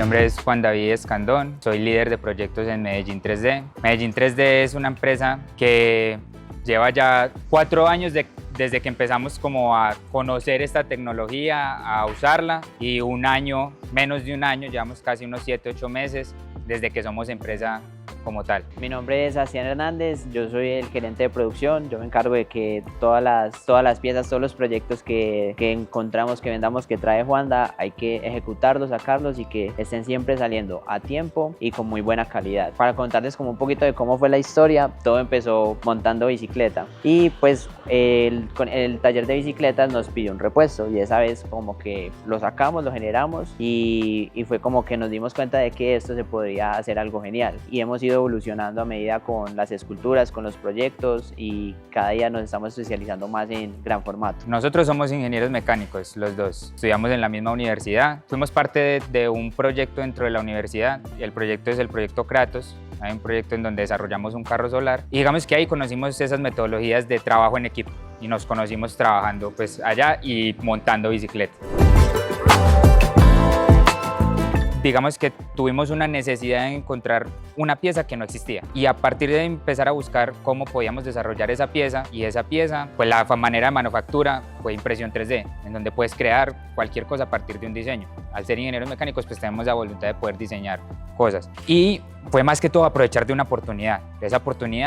nombre es Juan David Escandón, soy líder de proyectos en Medellín 3D. Medellín 3D es una empresa que lleva ya 4 años desde que empezamos como a conocer esta tecnología, a usarla, y menos de un año, llevamos casi unos 7, 8 meses desde que somos empresa como tal. Mi nombre es Sebastián Hernández, yo soy el gerente de producción. Yo me encargo de que todas las piezas, todos los proyectos que encontramos, que vendamos, que trae Juanda, hay que ejecutarlos, sacarlos y que estén siempre saliendo a tiempo y con muy buena calidad. Para contarles como un poquito de cómo fue la historia, todo empezó montando bicicleta y pues el taller de bicicletas nos pidió un repuesto y esa vez como que lo sacamos, lo generamos y fue como que nos dimos cuenta de que esto se podría hacer algo genial y hemos ido evolucionando a medida con las esculturas, con los proyectos y cada día nos estamos especializando más en gran formato. Nosotros somos ingenieros mecánicos, los dos. Estudiamos en la misma universidad. Fuimos parte de un proyecto dentro de la universidad y el proyecto es el proyecto Kratos. Hay un proyecto en donde desarrollamos un carro solar y digamos que ahí conocimos esas metodologías de trabajo en equipo y nos conocimos trabajando pues allá y montando bicicletas. Digamos que tuvimos una necesidad de encontrar una pieza que no existía y a partir de empezar a buscar cómo podíamos desarrollar esa pieza pues la manera de manufactura fue impresión 3D, en donde puedes crear cualquier cosa a partir de un diseño. Al ser ingenieros mecánicos pues tenemos la voluntad de poder diseñar cosas y fue más que todo aprovechar de una oportunidad,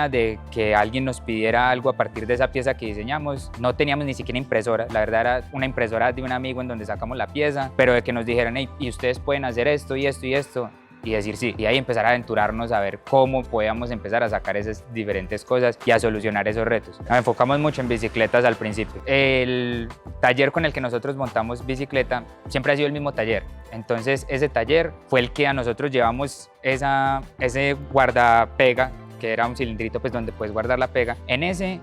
de que alguien nos pidiera algo a partir de esa pieza que diseñamos. No teníamos ni siquiera impresora, la verdad era una impresora de un amigo en donde sacamos la pieza, pero de que nos dijeran, hey, y ustedes pueden hacer esto y esto y esto, y decir sí, y ahí empezar a aventurarnos a ver cómo podíamos empezar a sacar esas diferentes cosas y a solucionar esos retos. Nos enfocamos mucho en bicicletas al principio. El taller con el que nosotros montamos bicicleta siempre ha sido el mismo taller, entonces ese taller fue el que a nosotros llevamos ese guardapega, que era un cilindrito pues donde puedes guardar la pega. En ese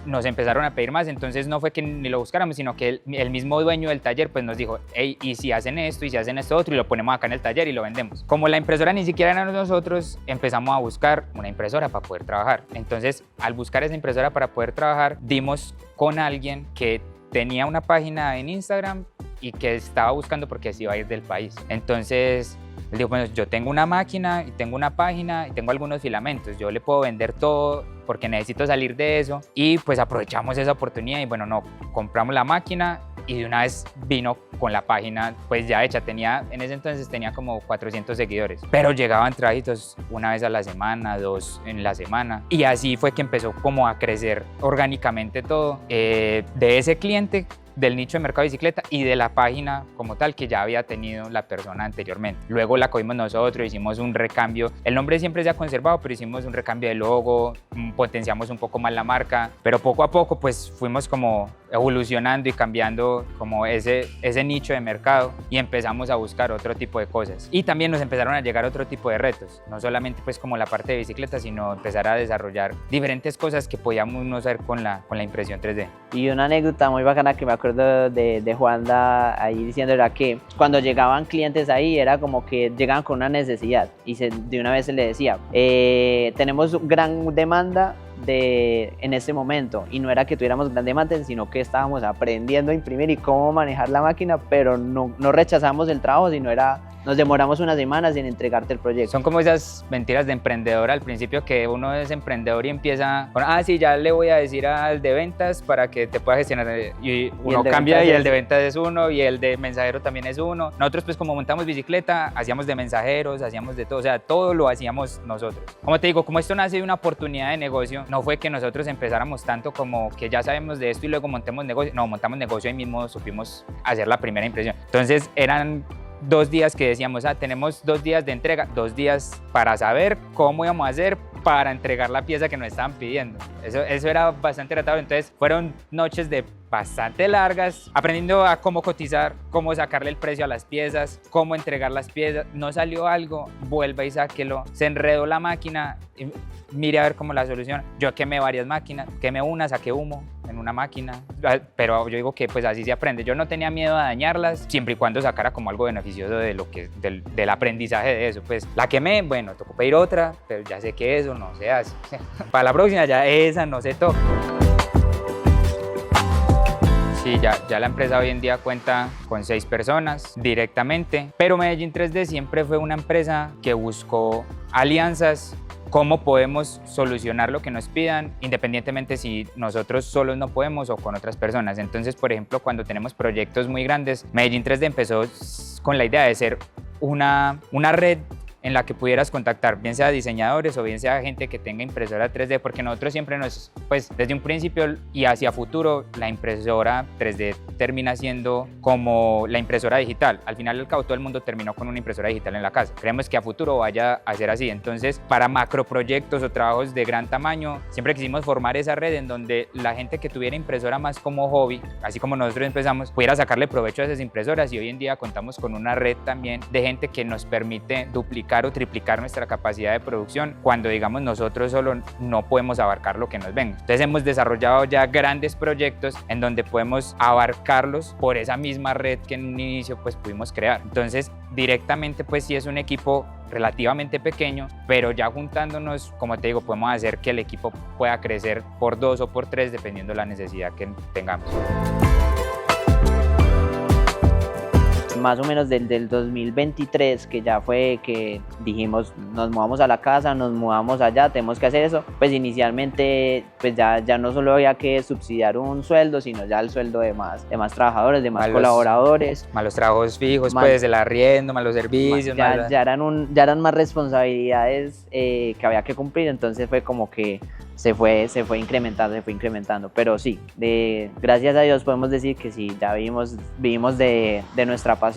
nos empezaron a pedir más, entonces no fue que ni lo buscáramos, sino que el mismo dueño del taller pues nos dijo, hey, y si hacen esto y si hacen esto otro y lo ponemos acá en el taller y lo vendemos. Como la impresora ni siquiera era nosotros, empezamos a buscar una impresora para poder trabajar. Entonces al buscar esa impresora para poder trabajar, dimos con alguien que tenía una página en Instagram y que estaba buscando porque se iba a ir del país. Entonces él dijo, bueno, yo tengo una máquina y tengo una página y tengo algunos filamentos, yo le puedo vender todo porque necesito salir de eso. Y pues aprovechamos esa oportunidad y bueno, no, compramos la máquina y de una vez vino con la página pues ya hecha. En ese entonces tenía como 400 seguidores, pero llegaban trajitos una vez a la semana, 2 en la semana, y así fue que empezó como a crecer orgánicamente todo, de ese cliente, del nicho de mercado de bicicleta y de la página como tal que ya había tenido la persona anteriormente. Luego la cogimos nosotros, hicimos un recambio, el nombre siempre se ha conservado, pero hicimos un recambio de logo, potenciamos un poco más la marca, pero poco a poco pues fuimos como evolucionando y cambiando como ese nicho de mercado y empezamos a buscar otro tipo de cosas. Y también nos empezaron a llegar otro tipo de retos, no solamente pues como la parte de bicicleta, sino empezar a desarrollar diferentes cosas que podíamos no hacer con la impresión 3D. Y una anécdota muy bacana que me acuerdo de Juanda ahí diciendo era que cuando llegaban clientes ahí era como que llegaban con una necesidad y de una vez se le decía, tenemos gran demanda en este momento, y no era que tuviéramos gran demanda, sino que estábamos aprendiendo a imprimir y cómo manejar la máquina, pero no rechazamos el trabajo, sino nos demoramos unas semanas en entregarte el proyecto. Son como esas mentiras de emprendedor al principio, que uno es emprendedor y empieza con, sí, ya le voy a decir al de ventas para que te pueda gestionar, y uno cambia y el de ventas es uno y el de mensajero también es uno. Nosotros pues como montamos bicicleta, hacíamos de mensajeros, hacíamos de todo, o sea, todo lo hacíamos nosotros. Como te digo, como esto nace de una oportunidad de negocio, no fue que nosotros empezáramos tanto como que ya sabemos de esto y luego montemos negocio. No, montamos negocio y mismo supimos hacer la primera impresión. Entonces eran 2 días que decíamos, tenemos 2 días de entrega, 2 días para saber cómo íbamos a hacer para entregar la pieza que nos estaban pidiendo. Eso era bastante retador. Entonces fueron noches de bastante largas, aprendiendo a cómo cotizar, cómo sacarle el precio a las piezas, cómo entregar las piezas. No salió algo, vuelva y sáquelo. Se enredó la máquina, y mire a ver cómo la soluciona. Yo quemé varias máquinas, quemé una, saqué humo en una máquina, pero yo digo que pues así se aprende. Yo no tenía miedo a dañarlas, siempre y cuando sacara como algo beneficioso del aprendizaje de eso. Pues la quemé, bueno, tocó pedir otra, pero ya sé que eso no se hace. Para la próxima ya esa no se toca. Sí, ya la empresa hoy en día cuenta con 6 personas directamente, pero Medellín 3D siempre fue una empresa que buscó alianzas, cómo podemos solucionar lo que nos pidan, independientemente si nosotros solos no podemos o con otras personas. Entonces, por ejemplo, cuando tenemos proyectos muy grandes, Medellín 3D empezó con la idea de ser una red en la que pudieras contactar, bien sea diseñadores o bien sea gente que tenga impresora 3D, porque nosotros siempre pues desde un principio y hacia futuro, la impresora 3D termina siendo como la impresora digital. Al final del cabo, todo el mundo terminó con una impresora digital en la casa. Creemos que a futuro vaya a ser así. Entonces, para macroproyectos o trabajos de gran tamaño, siempre quisimos formar esa red en donde la gente que tuviera impresora más como hobby, así como nosotros empezamos, pudiera sacarle provecho a esas impresoras, y hoy en día contamos con una red también de gente que nos permite duplicar o triplicar nuestra capacidad de producción cuando, digamos, nosotros solo no podemos abarcar lo que nos venga. Entonces hemos desarrollado ya grandes proyectos en donde podemos abarcarlos por esa misma red que en un inicio pues pudimos crear. Entonces directamente pues sí es un equipo relativamente pequeño, pero ya juntándonos, como te digo, podemos hacer que el equipo pueda crecer por 2 o por 3 dependiendo de la necesidad que tengamos. Más o menos del 2023, que ya fue que dijimos nos mudamos a la casa, nos mudamos allá, tenemos que hacer eso, pues inicialmente pues ya no solo había que subsidiar un sueldo, sino ya el sueldo de más trabajadores, de más colaboradores. Más los trabajos fijos, pues el arriendo, más los servicios. Ya eran más responsabilidades que había que cumplir, entonces fue como que se fue incrementando, pero sí, gracias a Dios podemos decir que sí, ya vivimos de nuestra pasión.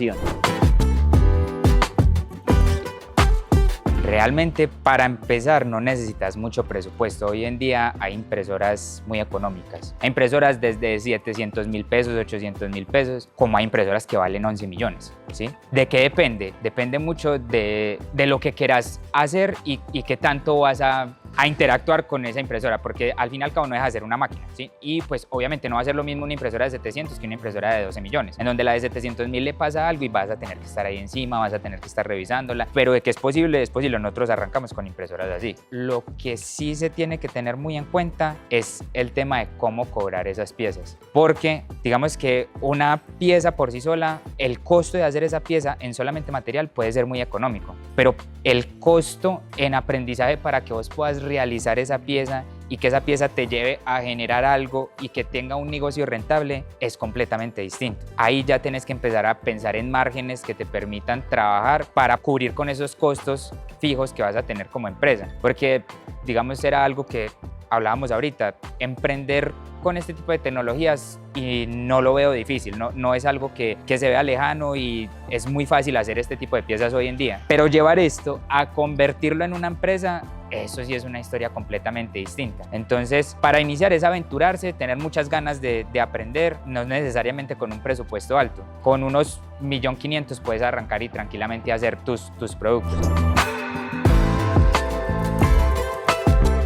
Realmente para empezar no necesitas mucho presupuesto. Hoy en día hay impresoras muy económicas. Hay impresoras desde 700.000 pesos, 800.000 pesos, como hay impresoras que valen 11 millones. ¿Sí? ¿De qué depende? Depende mucho de lo que quieras hacer y qué tanto vas a interactuar con esa impresora, porque al fin y al cabo no deja de ser una máquina, ¿sí? Y pues obviamente no va a ser lo mismo una impresora de 700 que una impresora de 12 millones, en donde la de 700.000 le pasa algo y vas a tener que estar ahí encima, vas a tener que estar revisándola, pero de que es posible, nosotros arrancamos con impresoras así. Lo que sí se tiene que tener muy en cuenta es el tema de cómo cobrar esas piezas, porque digamos que una pieza por sí sola, el costo de hacer esa pieza en solamente material puede ser muy económico, pero el costo en aprendizaje para que vos puedas realizar esa pieza y que esa pieza te lleve a generar algo y que tenga un negocio rentable es completamente distinto. Ahí ya tienes que empezar a pensar en márgenes que te permitan trabajar para cubrir con esos costos fijos que vas a tener como empresa, porque digamos era algo que hablábamos ahorita, emprender con este tipo de tecnologías y no lo veo difícil, no es algo que se vea lejano y es muy fácil hacer este tipo de piezas hoy en día, pero llevar esto a convertirlo en una empresa, eso sí es una historia completamente distinta. Entonces, para iniciar es aventurarse, tener muchas ganas de aprender, no necesariamente con un presupuesto alto, con unos 1.500.000 puedes arrancar y tranquilamente hacer tus productos.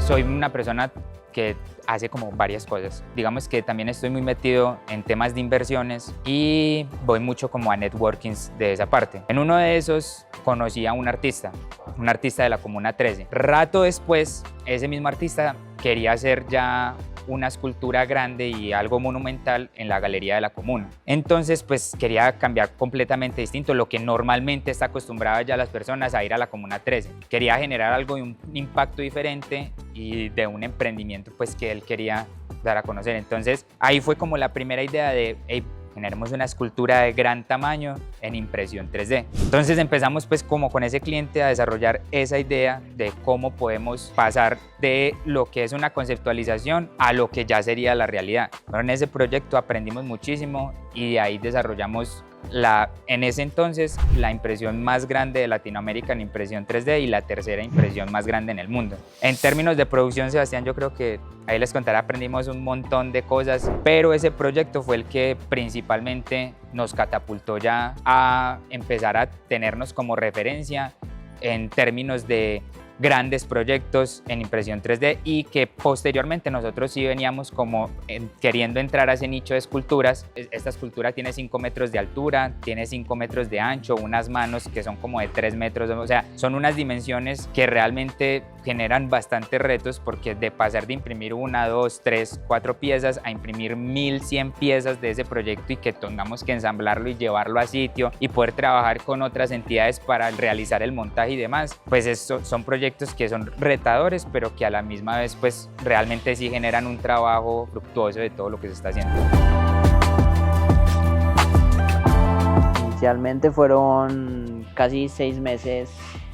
Soy una persona que hace como varias cosas. Digamos que también estoy muy metido en temas de inversiones y voy mucho como a networkings de esa parte. En uno de esos conocí a un artista de la Comuna 13. Rato después, ese mismo artista quería hacer ya una escultura grande y algo monumental en la galería de la comuna. Entonces, pues quería cambiar completamente distinto lo que normalmente está acostumbrada ya las personas a ir a la Comuna 13. Quería generar algo de un impacto diferente y de un emprendimiento pues que él quería dar a conocer. Entonces, ahí fue como la primera idea de generemos una escultura de gran tamaño en impresión 3D. Entonces empezamos pues como con ese cliente a desarrollar esa idea de cómo podemos pasar de lo que es una conceptualización a lo que ya sería la realidad. Pero en ese proyecto aprendimos muchísimo y de ahí desarrollamos en ese entonces la impresión más grande de Latinoamérica en impresión 3D y la tercera impresión más grande en el mundo. En términos de producción, Sebastián, yo creo que ahí les contaré, aprendimos un montón de cosas, pero ese proyecto fue el que principalmente nos catapultó ya a empezar a tenernos como referencia en términos de grandes proyectos en impresión 3D y que posteriormente nosotros sí veníamos como queriendo entrar a ese nicho de esculturas. Esta escultura tiene 5 metros de altura, tiene 5 metros de ancho, unas manos que son como de 3 metros, o sea, son unas dimensiones que realmente generan bastantes retos, porque de pasar de imprimir 1, 2, 3, 4 piezas a imprimir 1100 piezas de ese proyecto y que tengamos que ensamblarlo y llevarlo a sitio y poder trabajar con otras entidades para realizar el montaje y demás, pues son proyectos que son retadores, pero que a la misma vez pues realmente sí generan un trabajo fructuoso de todo lo que se está haciendo. Inicialmente fueron casi 6 meses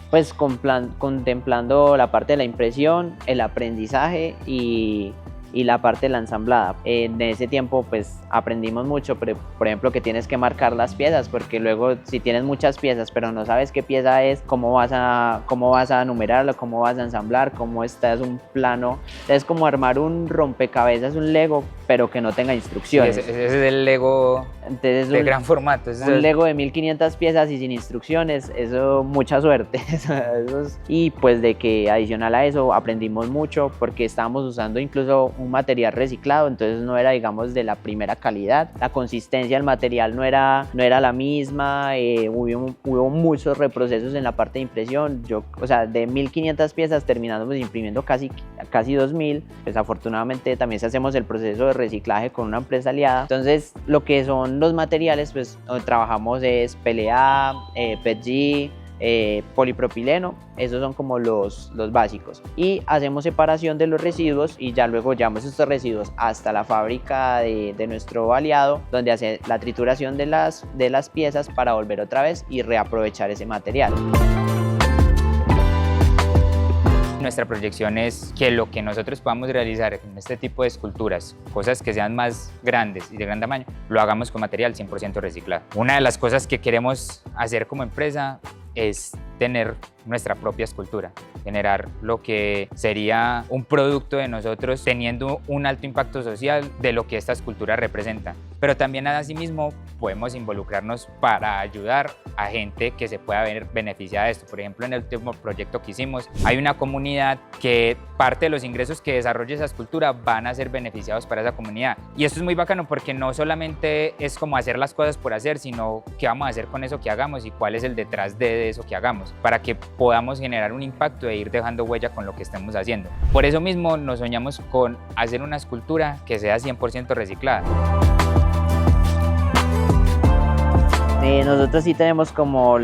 pues contemplando la parte de la impresión, el aprendizaje y la parte de la ensamblada. En ese tiempo pues aprendimos mucho, pero, por ejemplo, que tienes que marcar las piezas, porque luego si tienes muchas piezas pero no sabes qué pieza es, cómo vas a numerarlo, cómo vas a ensamblar, cómo está, es un plano. Es como armar un rompecabezas, un Lego, pero que no tenga instrucciones. Sí, ese es el Lego. Entonces, de gran formato. Un Lego de 1500 piezas y sin instrucciones, eso, mucha suerte. Y pues de que adicional a eso aprendimos mucho, porque estábamos usando incluso un material reciclado, entonces no era, digamos, de la primera calidad. La consistencia del material no era la misma, hubo muchos reprocesos en la parte de impresión. O sea, de 1500 piezas terminamos imprimiendo casi 2000. Pues afortunadamente también hacemos el proceso de reciclaje con una empresa aliada. Entonces, lo que son los materiales, pues donde trabajamos es PLA, PETG, polipropileno. Esos son como los básicos, y hacemos separación de los residuos y ya luego llevamos estos residuos hasta la fábrica de nuestro aliado, donde hace la trituración de las piezas para volver otra vez y reaprovechar ese material. Nuestra proyección es que lo que nosotros podamos realizar en este tipo de esculturas, cosas que sean más grandes y de gran tamaño, lo hagamos con material 100% reciclado. Una de las cosas que queremos hacer como empresa es tener nuestra propia escultura, generar lo que sería un producto de nosotros teniendo un alto impacto social de lo que esta escultura representa. Pero también asimismo podemos involucrarnos para ayudar a gente que se pueda ver beneficiada de esto. Por ejemplo, en el último proyecto que hicimos, hay una comunidad que parte de los ingresos que desarrolle esa escultura van a ser beneficiados para esa comunidad. Y esto es muy bacano, porque no solamente es como hacer las cosas por hacer, sino qué vamos a hacer con eso que hagamos y cuál es el detrás de eso que hagamos, para que podamos generar un impacto e ir dejando huella con lo que estemos haciendo. Por eso mismo nos soñamos con hacer una escultura que sea 100% reciclada. Nosotros sí tenemos como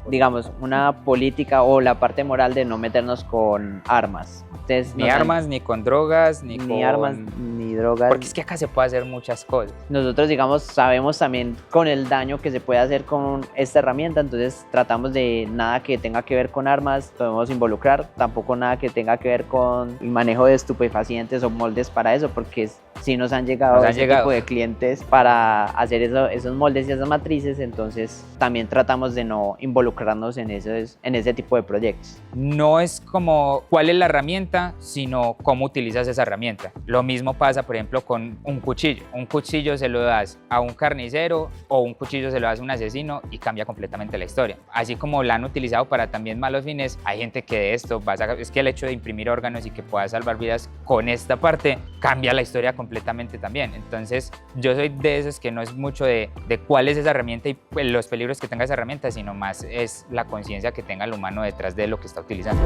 digamos, una política o la parte moral de no meternos con armas. Entonces, ni armas, ni con drogas, ni armas, ni drogas. Porque es que acá se puede hacer muchas cosas. Nosotros, digamos, sabemos también con el daño que se puede hacer con esta herramienta, entonces tratamos de nada que tenga que ver con armas, podemos involucrar, tampoco nada que tenga que ver con el manejo de estupefacientes o moldes para eso, porque sí nos han llegado tipo de clientes para hacer esos moldes y esas matrices, entonces también tratamos de no involucrarnos en ese tipo de proyectos. No es como cuál es la herramienta, sino cómo utilizas esa herramienta. Lo mismo pasa, por ejemplo, con un cuchillo. Un cuchillo se lo das a un carnicero o un cuchillo se lo das a un asesino y cambia completamente la historia. Así como la han utilizado para también malos fines, hay gente que de esto es que el hecho de imprimir órganos y que pueda salvar vidas con esta parte cambia la historia completamente también. Entonces yo soy de esos que no es mucho de cuál es esa herramienta y los peligros que tenga esa herramienta, sino más es la conciencia que tenga el humano detrás de lo que está utilizando.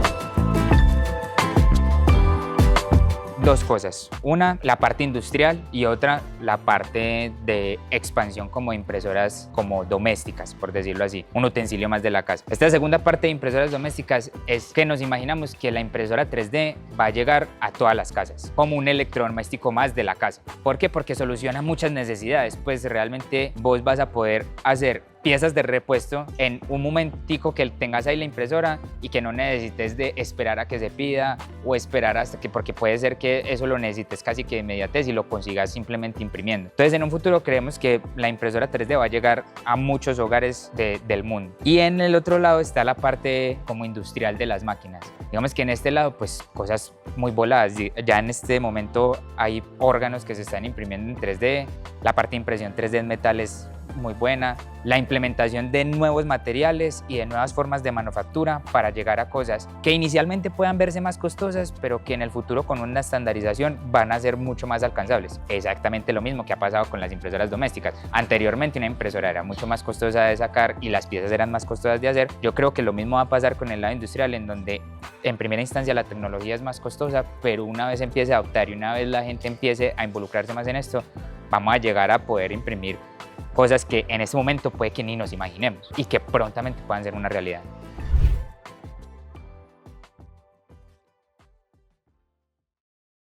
Dos cosas, una la parte industrial y otra la parte de expansión como impresoras como domésticas, por decirlo así, un utensilio más de la casa. Esta segunda parte de impresoras domésticas es que nos imaginamos que la impresora 3D va a llegar a todas las casas, como un electrodoméstico más de la casa. ¿Por qué? Porque soluciona muchas necesidades, pues realmente vos vas a poder hacer piezas de repuesto en un momentico que tengas ahí la impresora y que no necesites de esperar a que se pida o esperar hasta que, porque puede ser que eso lo necesites casi que de inmediatez y lo consigas simplemente imprimiendo. Entonces en un futuro creemos que la impresora 3D va a llegar a muchos hogares del mundo. Y en el otro lado está la parte como industrial de las máquinas. Digamos que en este lado pues cosas muy voladas. Ya en este momento hay órganos que se están imprimiendo en 3D. La parte de impresión 3D en metal es muy buena, la implementación de nuevos materiales y de nuevas formas de manufactura para llegar a cosas que inicialmente puedan verse más costosas, pero que en el futuro con una estandarización van a ser mucho más alcanzables. Exactamente lo mismo que ha pasado con las impresoras domésticas. Anteriormente una impresora era mucho más costosa de sacar y las piezas eran más costosas de hacer. Yo creo que lo mismo va a pasar con el lado industrial, en donde en primera instancia la tecnología es más costosa, pero una vez empiece a adoptar y una vez la gente empiece a involucrarse más en esto, vamos a llegar a poder imprimir cosas que en este momento puede que ni nos imaginemos y que prontamente puedan ser una realidad.